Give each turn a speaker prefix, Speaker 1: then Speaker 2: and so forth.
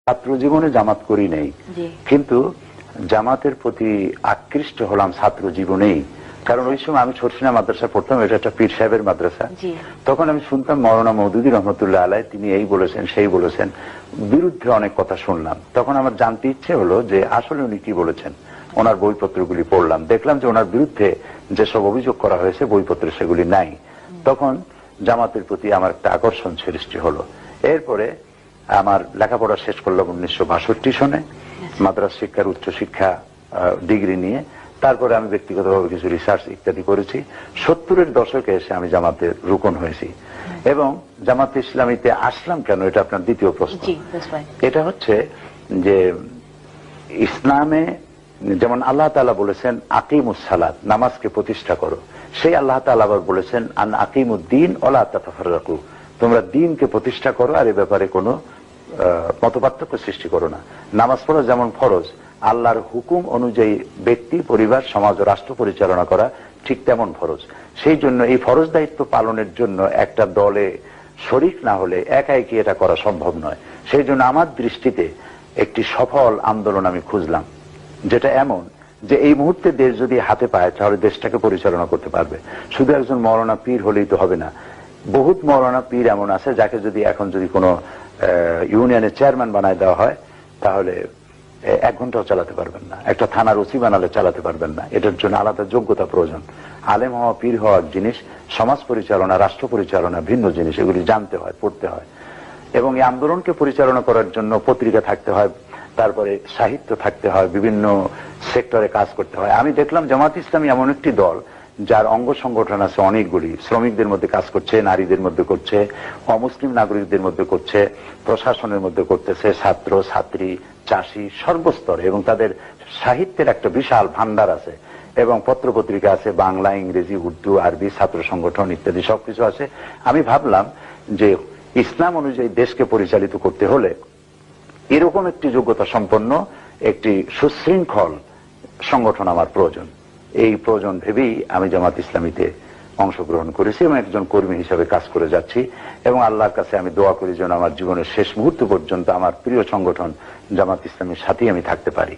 Speaker 1: ছাত্র জীবনে জামাত করি নাই, কিন্তু জামাতের প্রতি আকৃষ্ট হলাম ছাত্র জীবনেই। কারণ ওই সময় আমি ছোটসিনা মাদ্রাসা পড়তাম, এটা একটা পীর সাহেবের মাদ্রাসা। তখন আমি শুনতাম মওলানা মওদুদী রহমতুল্লাহ আলাই তিনি এই বলেছেন সেই বলেছেন, বিরুদ্ধে অনেক কথা শুনলাম। তখন আমার জানতে ইচ্ছে হলো যে আসলে উনি কি বলেছেন। ওনার বইপত্রগুলি পড়লাম, দেখলাম যে ওনার বিরুদ্ধে যেসব অভিযোগ করা হয়েছে বইপত্রে সেগুলি নাই। তখন জামাতের প্রতি আমার একটা আকর্ষণ সৃষ্টি হলো। এরপরে আমার লেখাপড়া শেষ করলাম 1962 সনে মাদ্রাসা শিক্ষার উচ্চ শিক্ষা ডিগ্রি নিয়ে। তারপরে আমি ব্যক্তিগতভাবে কিছু রিসার্চ ইত্যাদি করেছি। 70-এর দশকে এসে আমি জামাতের রুকন হয়েছি। এবং জামাতে ইসলামীতে আসলাম কেন, এটা আপনার দ্বিতীয় প্রশ্ন। এটা হচ্ছে যে ইসলামে যেমন আল্লাহ তাআলা বলেছেন আকিমুস সালাত, নামাজকে প্রতিষ্ঠা করো, সেই আল্লাহ তাআলা আবার বলেছেন আন আকিমুদ্দিন ওয়ালা তাতাফাররাকু, তোমরা দিনকে প্রতিষ্ঠা করো আর এ ব্যাপারে কোনো মতপার্থক্য সৃষ্টি করো না। নামাজ পড়া যেমন ফরজ, আল্লাহর হুকুম অনুযায়ী ব্যক্তি, পরিবার, সমাজ ও রাষ্ট্র পরিচালনা করা ঠিক তেমন ফরজ। সেই জন্য এই ফরজ দায়িত্ব পালনের জন্য একটা দলে শরিক না হলে একাই কি এটা করা সম্ভব নয়। সেই জন্য আমার দৃষ্টিতে একটি সফল আন্দোলন আমি খুঁজলাম, যেটা এমন যে এই মুহূর্তে দেশ যদি হাতে পায় তাহলে দেশটাকে পরিচালনা করতে পারবে। শুধু একজন মওলানা পীর হলেই তো হবে না। বহুত মওলানা পীর এমন আছে যাকে যদি এখন যদি কোনো ইউনিয়নের চেয়ারম্যান বানায় দেওয়া হয় তাহলে 1 ঘন্টাও চালাতে পারবেন না। একটা থানার ওসি বানালে চালাতে পারবেন না। এটার জন্য আলাদা যোগ্যতা প্রয়োজন। আলেম হওয়া, পীর হওয়া জিনিস, সমাজ পরিচালনা, রাষ্ট্র পরিচালনা ভিন্ন জিনিস। এগুলি জানতে হয়, পড়তে হয়। এবং এই আন্দোলনকে পরিচালনা করার জন্য পত্রিকা থাকতে হয়, তারপরে সাহিত্য থাকতে হয়, বিভিন্ন সেক্টরে কাজ করতে হয়। আমি দেখলাম জামাত ইসলামী এমন একটি দল যার অঙ্গ সংগঠন আছে অনেকগুলি। শ্রমিকদের মধ্যে কাজ করছে, নারীদের মধ্যে করছে, অমুসলিম নাগরিকদের মধ্যে করছে, প্রশাসনের মধ্যে করতেছে, ছাত্র ছাত্রী, চাষি, সর্বস্তরে। এবং তাদের সাহিত্যের একটা বিশাল ভান্ডার আছে এবং পত্র পত্রিকা আছে, বাংলা, ইংরেজি, উর্দু, আরবি, ছাত্র সংগঠন ইত্যাদি সবকিছু আছে। আমি ভাবলাম যে ইসলাম অনুযায়ী দেশকে পরিচালিত করতে হলে এরকম একটি যোগ্যতা সম্পন্ন একটি সুশৃঙ্খল সংগঠন আমার প্রয়োজন। এই প্রয়োজন ভেবেই আমি জামাত ইসলামীতে অংশগ্রহণ করেছি এবং একজন কর্মী হিসাবে কাজ করে যাচ্ছি। এবং আল্লাহর কাছে আমি দোয়া করি যেন আমার জীবনের শেষ মুহূর্ত পর্যন্ত আমার প্রিয় সংগঠন জামাত ইসলামীর সাথেই আমি থাকতে পারি।